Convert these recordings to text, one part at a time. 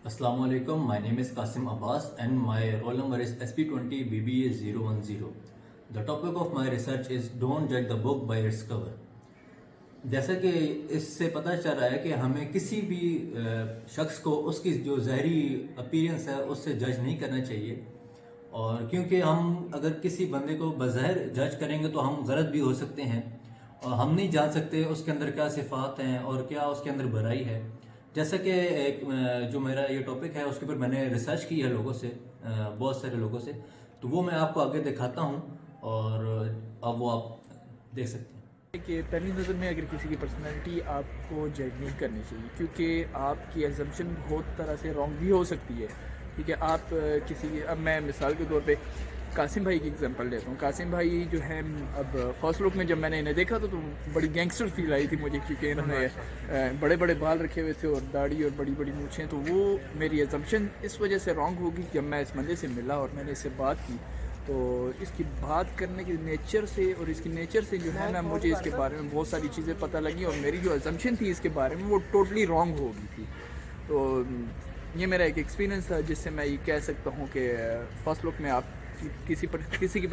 Assalamu alaikum. My name is Qasim Abbas and my roll number is SP20BBA010. The topic of my research is don't judge the book by its cover. جیسا کہ اس سے پتہ چل رہا ہے کہ ہمیں کسی بھی شخص کو اس کی جو ظاہری اپیرنس ہے اس سے جج نہیں کرنا چاہیے، اور کیونکہ ہم اگر کسی بندے کو بظاہر جج کریں گے تو ہم غلط بھی ہو سکتے ہیں، اور ہم نہیں جان سکتے اس کے اندر کیا صفات ہیں اور کیا اس کے اندر برائی ہے۔ جیسا کہ ایک جو میرا یہ ٹاپک ہے اس کے اوپر میں نے ریسرچ کی ہے لوگوں سے، بہت سارے لوگوں سے، تو وہ میں آپ کو آگے دکھاتا ہوں اور اب وہ آپ دیکھ سکتے ہیں کہ پہلی نظر میں اگر کسی کی پرسنالٹی آپ کو جج نہیں کرنی چاہیے، کیونکہ آپ کی ایزمپشن بہت طرح سے رانگ بھی ہو سکتی ہے، ٹھیک ہے۔ آپ اب میں مثال کے طور پہ قاسم بھائی کی ایگزامپل لیتا ہوں۔ قاسم بھائی جو ہے، اب فرسٹ لک میں جب میں نے انہیں دیکھا تو بڑی گینگسٹر فیل آئی تھی مجھے، کیونکہ انہوں نے بڑے بڑے بال رکھے ہوئے تھے اور داڑھی اور بڑی بڑی مونچھیں، تو وہ میری ایزمپشن اس وجہ سے رانگ ہوگی کہ جب میں اس بندے سے ملا اور میں نے اس سے بات کی تو اس کی بات کرنے کی نیچر سے اور اس کی نیچر سے جو ہے نا، مجھے اس کے بارے میں بہت ساری چیزیں پتہ لگی، اور میری جو اسمپشن تھی اس کے بارے میں وہ ٹوٹلی رانگ ہو گئی تھی۔ تو یہ میرا ایک ایکسپیرینس تھا جس سے میں یہ کہہ سکتا ہوں کہ فرسٹ لک میں آپ کسی کی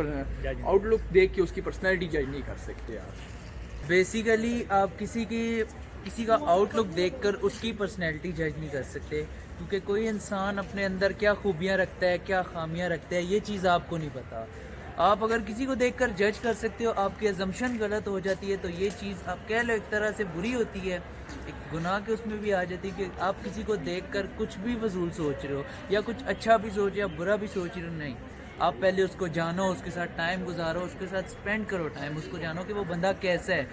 آؤٹ لک دیکھ کے اس کی پرسنالٹی جج نہیں کر سکتے۔ آپ بیسیکلی آپ کسی کا آؤٹ لک دیکھ کر اس کی پرسنالٹی جج نہیں کر سکتے، کیونکہ کوئی انسان اپنے اندر کیا خوبیاں رکھتا ہے، کیا خامیاں رکھتا ہے، یہ چیز آپ کو نہیں پتہ۔ آپ اگر کسی کو دیکھ کر جج کر سکتے ہو، آپ کی اسمپشن غلط ہو جاتی ہے، تو یہ چیز آپ کہہ لو ایک طرح سے بری ہوتی ہے، ایک گناہ کے اس میں بھی آ جاتی ہے کہ آپ کسی کو دیکھ کر کچھ بھی فضول سوچ رہے ہو، یا کچھ اچھا بھی سوچ یا برا بھی سوچ رہے ہو۔ نہیں، آپ پہلے اس کو جانو، اس کے ساتھ ٹائم گزارو، اس کے ساتھ سپینڈ کرو ٹائم، اس کو جانو کہ وہ بندہ کیسا ہے۔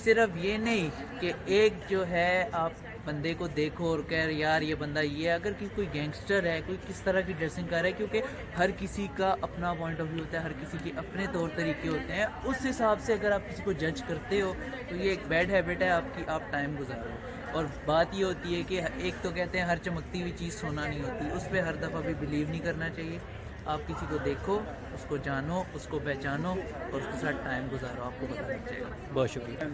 صرف یہ نہیں کہ ایک جو ہے آپ بندے کو دیکھو اور کہہ یار یہ بندہ یہ ہے، اگر کوئی گینگسٹر ہے، کوئی کس طرح کی ڈریسنگ کر رہا ہے، کیونکہ ہر کسی کا اپنا پوائنٹ آف ویو ہوتا ہے، ہر کسی کے اپنے طور طریقے ہوتے ہیں، اس حساب سے اگر آپ کسی کو جج کرتے ہو تو یہ ایک بیڈ ہیبٹ ہے آپ کی، آپ ٹائم گزارو۔ اور بات یہ ہوتی ہے کہ ایک تو کہتے ہیں ہر چمکتی ہوئی چیز سونا نہیں ہوتی، اس پہ ہر دفعہ بھی بلیو نہیں کرنا چاہیے۔ آپ کسی کو دیکھو، اس کو جانو، اس کو پہچانو اور اس کے ساتھ ٹائم گزارو، آپ کو پتہ لگ جائے گا۔ بہت شکریہ۔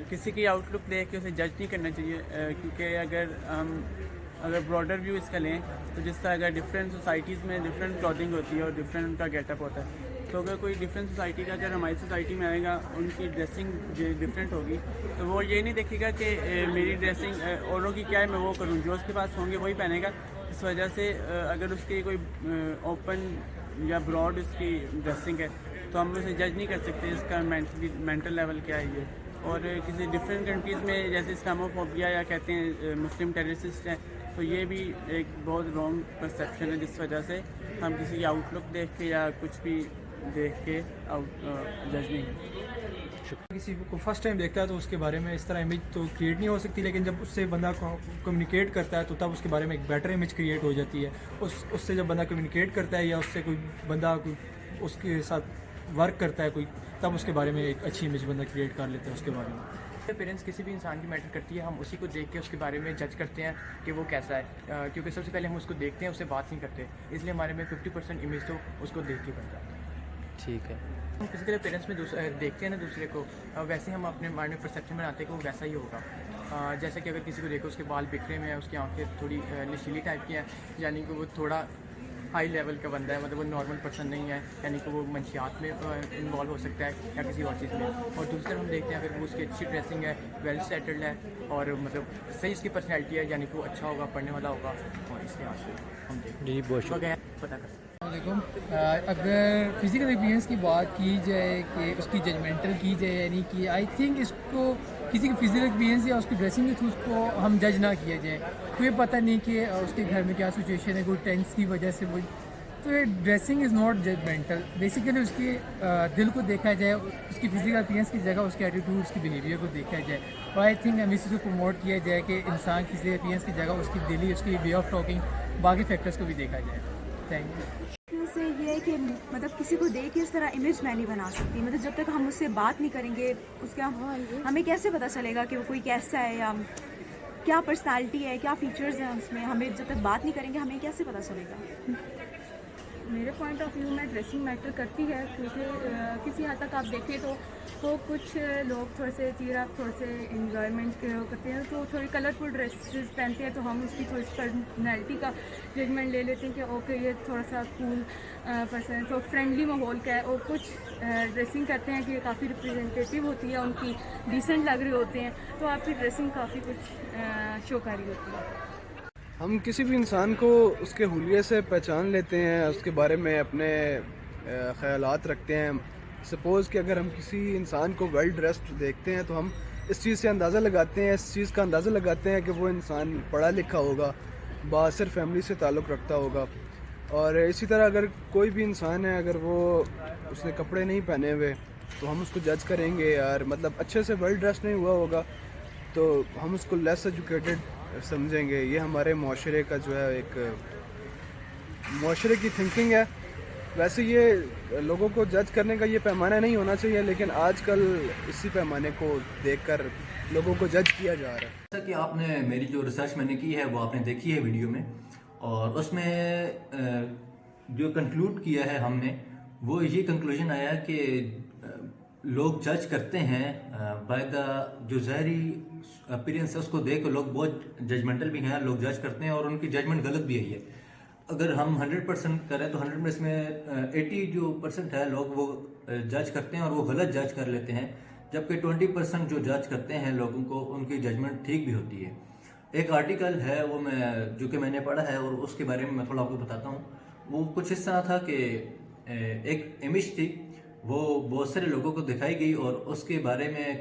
کسی کی آؤٹ لک دیکھ کے اسے جج نہیں کرنا چاہیے، کیونکہ اگر براڈر ویو اس کا لیں تو جس طرح اگر ڈفرینٹ سوسائٹیز میں ڈفرینٹ کلودنگ ہوتی ہے اور ڈفرینٹ ان کا گیٹ اپ ہوتا ہے، تو اگر کوئی ڈفرینٹ سوسائٹی کا اگر ہماری سوسائٹی میں آئے گا، ان کی ڈریسنگ ڈفرینٹ ہوگی، تو وہ یہ نہیں دیکھے گا کہ میری ڈریسنگ اوروں کی کیا ہے، میں وہ کروں، جو اس کے پاس ہوں گے وہی پہنے گا۔ اس وجہ سے اگر اس کی کوئی اوپن یا براڈ اس کی ڈریسنگ ہے تو ہم اسے جج نہیں کر سکتے اس کا مینٹل لیول کیا ہے یہ۔ اور کسی ڈفرینٹ کنٹریز میں جیسے اسلاموفوبیا یا کہتے ہیں مسلم ٹیررسسٹ ہیں، تو یہ بھی ایک بہت رانگ پرسیپشن ہے، جس وجہ سے ہم کسی کی آؤٹ لک دیکھ کے یا کچھ بھی دیکھ کے جج نہیں کرتے۔ کسی کو فرسٹ ٹائم دیکھتا ہے تو اس کے بارے میں اس طرح امیج تو کریٹ نہیں ہو سکتی، لیکن جب اس سے بندہ کمیونیکیٹ کرتا ہے تو تب اس کے بارے میں ایک بیٹر امیج کریٹ ہو جاتی ہے۔ اس سے جب بندہ کمیونیکیٹ کرتا ہے یا اس سے کوئی بندہ اس کے ساتھ ورک کرتا ہے کوئی، تب اس کے بارے میں ایک اچھی امیج بندہ کریٹ کر لیتا ہے اس کے بارے میں۔ اپیرنس کسی بھی انسان کی میٹر کرتی ہے، ہم اسی کو دیکھ کے اس کے بارے میں جج کرتے ہیں کہ وہ کیسا ہے، کیونکہ سب سے پہلے ہم اس کو دیکھتے ہیں، اس سے بات نہیں کرتے، اس لیے ہمارے میں 50% امیج تو اس کو دیکھ کے بن جاتی ہے۔ ٹھیک ہے، ہم فزیکل اپیرنس میں دیکھتے ہیں نا دوسرے کو، ویسے ہم اپنے مائنڈ میں پرسیپشن بناتے ہیں کہ وہ ویسا ہی ہوگا۔ جیسے کہ اگر کسی کو دیکھو اس کے بال بکھرے ہوئے ہیں، اس کی آنکھیں تھوڑی نشیلی ٹائپ کی ہیں، یعنی کہ وہ تھوڑا ہائی لیول کا بندہ ہے، مطلب وہ نارمل پرسن نہیں ہے، یعنی کہ وہ منشیات میں انوالو ہو سکتا ہے یا کسی اور چیز میں۔ اور دوسرے ہم دیکھتے ہیں اگر وہ اس کی اچھی ڈریسنگ ہے، ویل سیٹلڈ ہے، اور مطلب صحیح اس کی پرسنالٹی ہے، یعنی کہ وہ اچھا ہوگا، پڑھنے والا ہوگا، اور اس لحاظ سے ہم دیکھتے جی بہت شکریہ۔ ہیں پتہ کر سکتے ہیں۔ السلام علیکم۔ اگر فزیکل اپیرنس کی بات کی جائے کہ اس کی ججمنٹل کی جائے، یعنی کہ آئی تھنک اس کو کسی کی فزیکل اپیرنس یا اس کی ڈریسنگ کے تھرو اس کو ہم جج نہ کیا جائے۔ کوئی پتہ نہیں کہ اس کے گھر میں کیا سچویشن ہے، کوئی ٹینس کی وجہ سے وہ، تو dressing is not judgmental. Basically اس کے دل کو دیکھا جائے، اس کی فزیکل اپیرنس کی جگہ اس کے ایٹیٹیوڈ، اس کی بیہیویئر کو دیکھا جائے، اور آئی تھنک ہمیں اس کو پروموٹ کیا جائے کہ انسان کی فزیکل اپیرنس کی جگہ اس کی دلی، اس کی وے آف ٹاکنگ، باقی فیکٹرس کو بھی دیکھا جائے۔ Thank you. سے یہ ہے کہ مطلب کسی کو دیکھ کے اس طرح امیج میں نہیں بنا سکتی، مطلب جب تک ہم اس سے بات نہیں کریں گے، اس کا ہمیں کیسے پتہ چلے گا کہ وہ کوئی کیسا ہے یا کیا پرسنالٹی ہے، کیا فیچرز ہیں اس میں، ہمیں جب تک بات نہیں کریں گے ہمیں کیسے پتہ چلے گا؟ میرے پوائنٹ آف ویو میں ڈریسنگ میٹر کرتی ہے، کیونکہ کسی حد تک آپ دیکھیں تو وہ کچھ لوگ تھوڑے سے تھوڑے سے انجوائمنٹ کرتے ہیں تو تھوڑی کلرفل ڈریسز پہنتے ہیں، تو ہم اس کی تھوڑی سی پرسنالٹی کا ججمنٹ لے لیتے ہیں کہ اوکے یہ تھوڑا سا کول پرسن ہے، تو فرینڈلی ماحول کا ہے، اور کچھ ڈریسنگ کرتے ہیں کہ کافی ریپرزینٹیو ہوتی ہے ان کی، ڈیسنٹ لگ رہے ہوتے ہیں، تو آپ کی ڈریسنگ کافی کچھ شو کاری ہوتی ہے۔ ہم کسی بھی انسان کو اس کے حلیے سے پہچان لیتے ہیں، اس کے بارے میں اپنے خیالات رکھتے ہیں۔ سپوز کہ اگر ہم کسی انسان کو ویل ڈریسڈ دیکھتے ہیں تو ہم اس چیز سے اندازہ لگاتے ہیں، اس چیز کا اندازہ لگاتے ہیں کہ وہ انسان پڑھا لکھا ہوگا، بااثر فیملی سے تعلق رکھتا ہوگا۔ اور اسی طرح اگر کوئی بھی انسان ہے، اگر وہ اس نے کپڑے نہیں پہنے ہوئے تو ہم اس کو جج کریں گے، یار مطلب اچھے سے ویل ڈریس نہیں ہوا ہوگا تو ہم اس کو لیس ایجوکیٹڈ سمجھیں گے۔ یہ ہمارے معاشرے کا جو ہے ایک معاشرے کی تھنکنگ ہے۔ ویسے یہ لوگوں کو جج کرنے کا یہ پیمانہ نہیں ہونا چاہیے، لیکن آج کل اسی پیمانے کو دیکھ کر لوگوں کو جج کیا جا رہا ہے۔ جیسا کہ آپ نے میری جو ریسرچ میں نے کی ہے وہ آپ نے دیکھی ہے ویڈیو میں، اور اس میں جو کنکلوڈ کیا ہے ہم نے، وہ یہ کنکلوژن آیا کہ لوگ جج کرتے ہیں بائی دا جو ظاہری اپیرنس ہے اس کو دیکھ لوگ بہت ججمنٹل بھی ہیں، لوگ جج کرتے ہیں اور ان کی ججمنٹ غلط بھی آئی ہے۔ اگر ہم 100% کریں تو 100% میں 80% ہے لوگ وہ جج کرتے ہیں اور وہ غلط جج کر لیتے ہیں، جبکہ 20% جو جج کرتے ہیں لوگوں کو ان کی ججمنٹ ٹھیک بھی ہوتی ہے۔ ایک آرٹیکل ہے وہ جو کہ میں نے پڑھا ہے اور اس کے بارے میں تھوڑا آپ کو بتاتا ہوں۔ وہ کچھ اس طرح تھا کہ ایک امیج تھی، وہ بہت سارے لوگوں کو دکھائی گئی اور اس کے بارے میں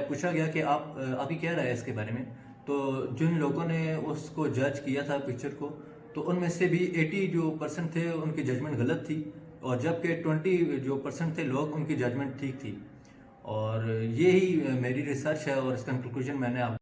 پوچھا گیا کہ آپ کی کیا رائے ہے اس کے بارے میں۔ تو جن لوگوں نے اس کو جج کیا تھا پکچر کو، تو ان میں سے بھی 80% تھے ان کی ججمنٹ غلط تھی، اور جبکہ 20% تھے لوگ ان کی ججمنٹ ٹھیک تھی۔ اور یہی میری ریسرچ ہے اور اس کا کنکلوژن میں نے آپ